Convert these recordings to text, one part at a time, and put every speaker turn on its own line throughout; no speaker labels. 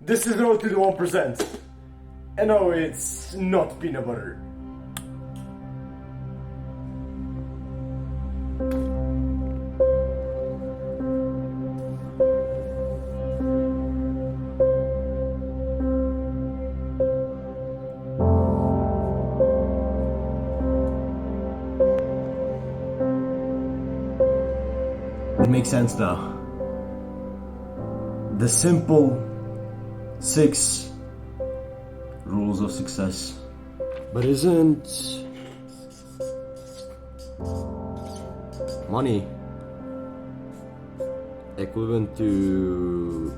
This is road to the 1%. And no, it's not peanut butter.
It makes sense now. The simple 6 rules of success.
But isn't money equivalent to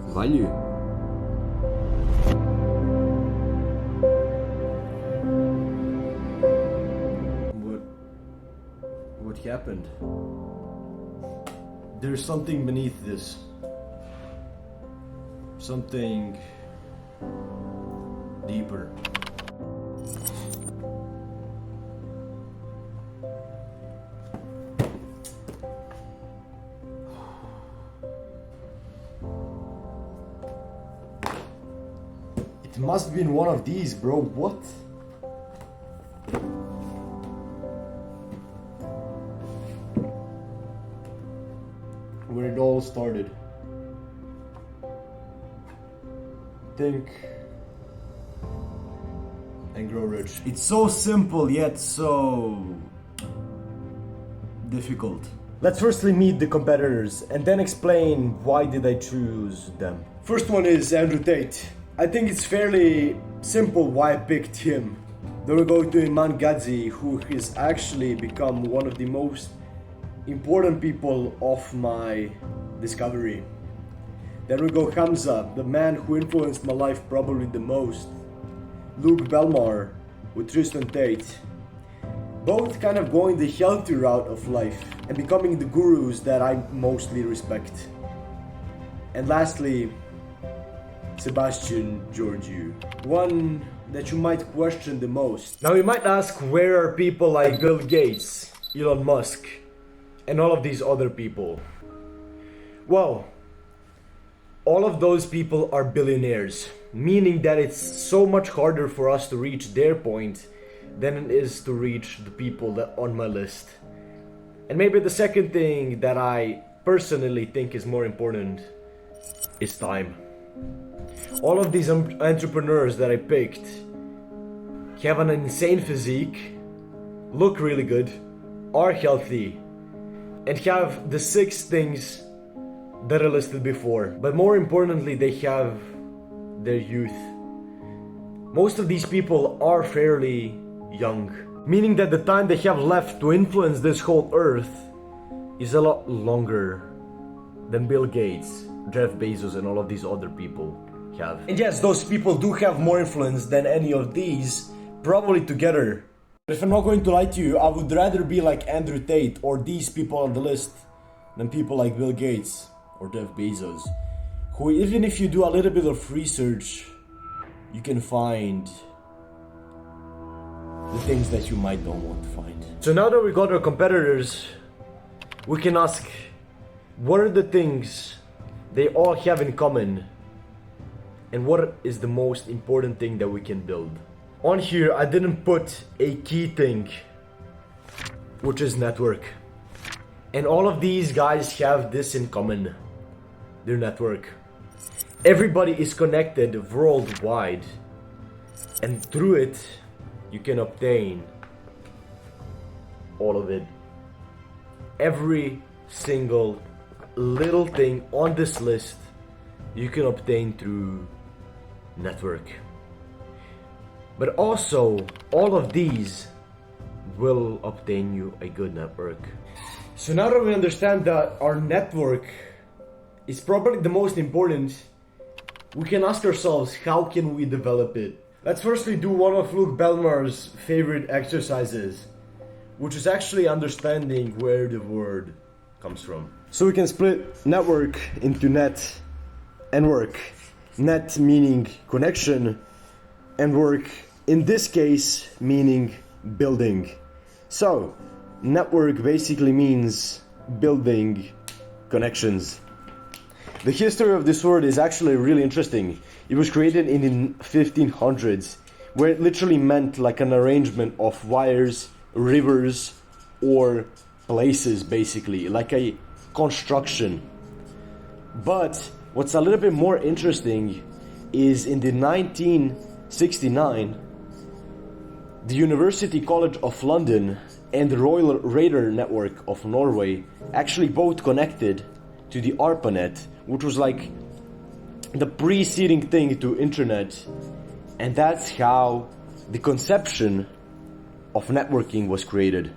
value?
What happened? There's something beneath this. Something deeper.
It must have been one of these, bro. What? Where it all started. Think and grow rich.
It's so simple yet so difficult.
Let's firstly meet the competitors and then explain why did I choose them. First one is Andrew Tate. I think it's fairly simple why I picked him. Then we go to Iman Gadzhi, who has actually become one of the most important people of my discovery. Then we go Hamza, the man who influenced my life probably the most. Luke Belmar with Tristan Tate. Both kind of going the healthy route of life and becoming the gurus that I mostly respect. And lastly, Sebastian Georgiou, one that you might question the most. Now you might ask, where are people like Bill Gates, Elon Musk, and all of these other people? Well, all of those people are billionaires, meaning that it's so much harder for us to reach their point than it is to reach the people that on my list. And maybe the second thing that I personally think is more important is time. All of these entrepreneurs that I picked have an insane physique, look really good, are healthy, and have the 6 things that I listed before. But more importantly, they have their youth. Most of these people are fairly young, meaning that the time they have left to influence this whole earth is a lot longer than Bill Gates, Jeff Bezos, and all of these other people have. And yes, those people do have more influence than any of these, probably together. But if I'm not going to lie to you, I would rather be like Andrew Tate or these people on the list than people like Bill Gates or Jeff Bezos, who, even if you do a little bit of research, you can find the things that you might not want to find. So now that we got our competitors, we can ask, what are the things they all have in common, and what is the most important thing that we can build? On here, I didn't put a key thing, which is network. And all of these guys have this in common, their network. Everybody is connected worldwide, and through it, you can obtain all of it. Every single little thing on this list you can obtain through network. But also, all of these will obtain you a good network. So now that we understand that our network is probably the most important, we can ask ourselves, how can we develop it? Let's firstly do one of Luke Belmar's favorite exercises, which is actually understanding where the word comes from. So we can split network into net and work. Net meaning connection, and work in this case meaning building. So network basically means building connections. The history of this word is actually really interesting. It was created in the 1500s, where it literally meant like an arrangement of wires, rivers, or places, basically, like a construction. But what's a little bit more interesting is in the 1969, the University College of London and the Royal Radar Network of Norway actually both connected to the ARPANET, which was like the preceding thing to internet, and that's how the conception of networking was created.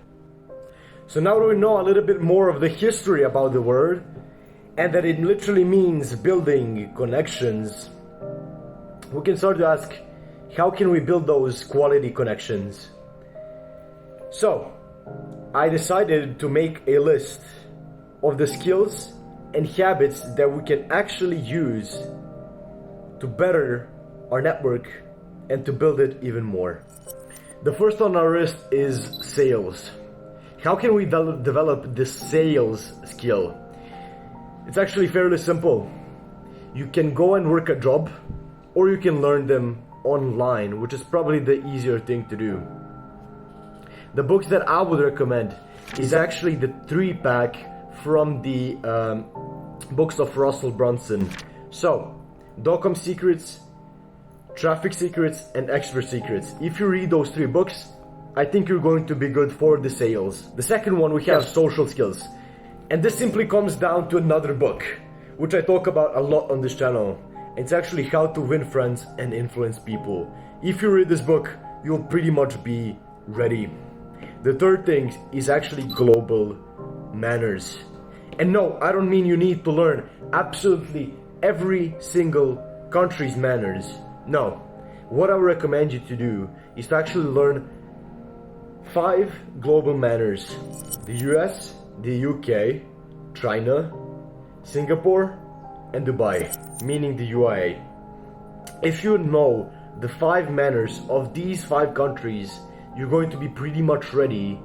So now that we know a little bit more of the history about the word, and that it literally means building connections, we can start to ask, how can we build those quality connections? So, I decided to make a list of the skills and habits that we can actually use to better our network and to build it even more. The first on our list is sales. How can we develop this sales skill? It's actually fairly simple. You can go and work a job, or you can learn them online, which is probably the easier thing to do. The books that I would recommend is actually the 3-pack from the books of Russell Brunson. So, Dot-com Secrets, Traffic Secrets, and Expert Secrets. If you read those 3 books, I think you're going to be good for the sales. The second one, we have social skills. And this simply comes down to another book, which I talk about a lot on this channel. It's actually how to win friends and influence people. If you read this book, you'll pretty much be ready. The third thing is actually global manners. And no, I don't mean you need to learn absolutely every single country's manners. No, what I recommend you to do is to actually learn 5 global manners: the US, the UK, China, Singapore, and Dubai, meaning the UAE. If you know the 5 manners of these 5 countries, you're going to be pretty much ready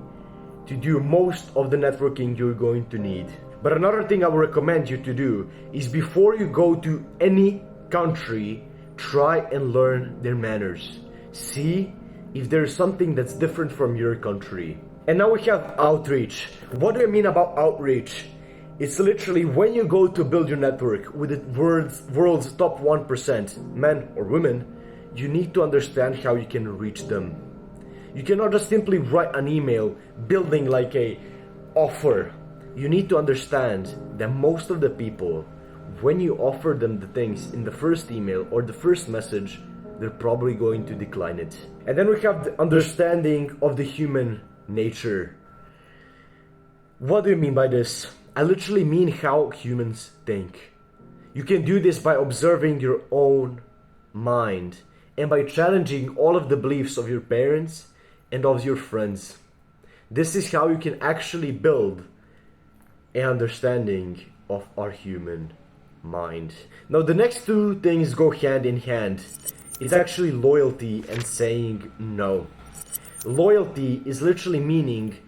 to do most of the networking you're going to need. But another thing I would recommend you to do is, before you go to any country, try and learn their manners. See if there's something that's different from your country. And now we have outreach. What do I mean about outreach? It's literally when you go to build your network with the world's top 1%, men or women, you need to understand how you can reach them. You cannot just simply write an email building like a offer. You need to understand that most of the people, when you offer them the things in the first email or the first message, they're probably going to decline it. And then we have the understanding of the human nature. What do you mean by this? I literally mean how humans think. You can do this by observing your own mind and by challenging all of the beliefs of your parents and of your friends. This is how you can actually build an understanding of our human mind. Now, the next 2 things go hand in hand. It's actually loyalty and saying no. Loyalty is literally meaning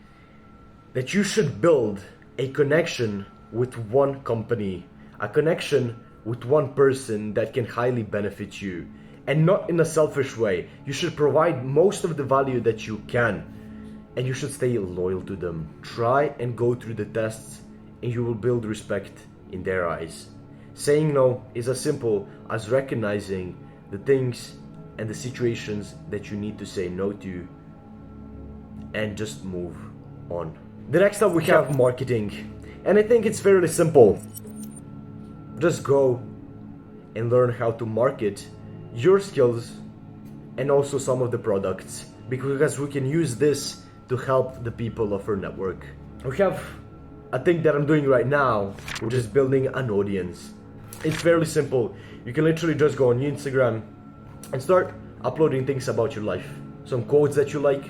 that you should build a connection with one company, a connection with one person that can highly benefit you, and not in a selfish way. You should provide most of the value that you can, and you should stay loyal to them. Try and go through the tests, and you will build respect in their eyes. Saying no is as simple as recognizing the things and the situations that you need to say no to, and just move on. The next up we have marketing, and I think it's fairly simple. Just go and learn how to market your skills and also some of the products, because we can use this to help the people of our network. We have a thing that I'm doing right now, which is building an audience. It's fairly simple. You can literally just go on your Instagram and start uploading things about your life, some quotes that you like,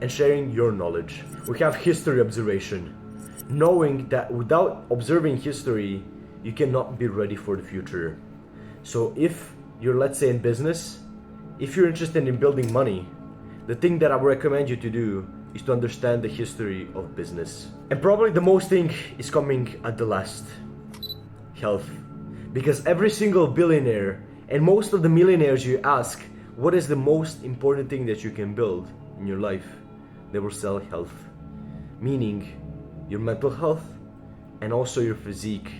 and sharing your knowledge. We have history observation, knowing that without observing history, you cannot be ready for the future. So if you're, let's say, in business, if you're interested in building money, the thing that I recommend you to do is to understand the history of business. And probably the most thing is coming at the last. health. Because every single billionaire and most of the millionaires you ask, what is the most important thing that you can build in your life? They will sell health. Meaning your mental health and also your physique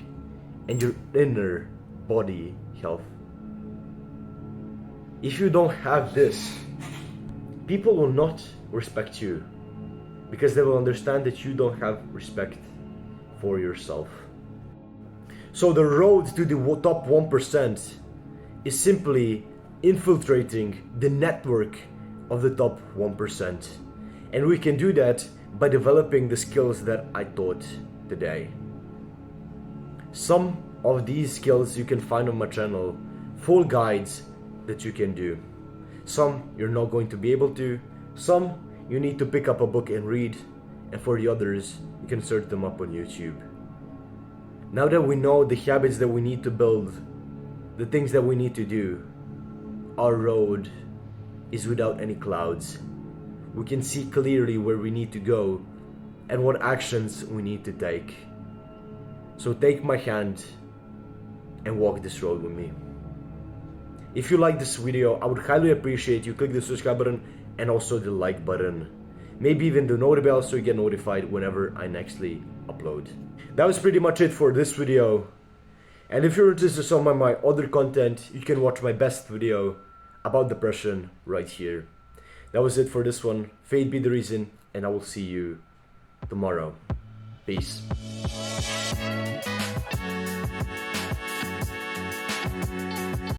and your inner body health. If you don't have this, people will not respect you because they will understand that you don't have respect for yourself. So the road to the top 1% is simply infiltrating the network of the top 1%. And we can do that by developing the skills that I taught today. Some of these skills you can find on my channel, full guides that you can do. Some you're not going to be able to, some you need to pick up a book and read, and for the others, you can search them up on YouTube. Now that we know the habits that we need to build, the things that we need to do, our road is without any clouds. We can see clearly where we need to go and what actions we need to take. So take my hand and walk this road with me. If you like this video, I would highly appreciate you click the subscribe button and also the like button. Maybe even the notification bell so you get notified whenever I nextly upload. That was pretty much it for this video. And if you're interested in some of my other content, you can watch my best video about depression right here. That was it for this one. Fate be the reason, and I will see you tomorrow. Peace.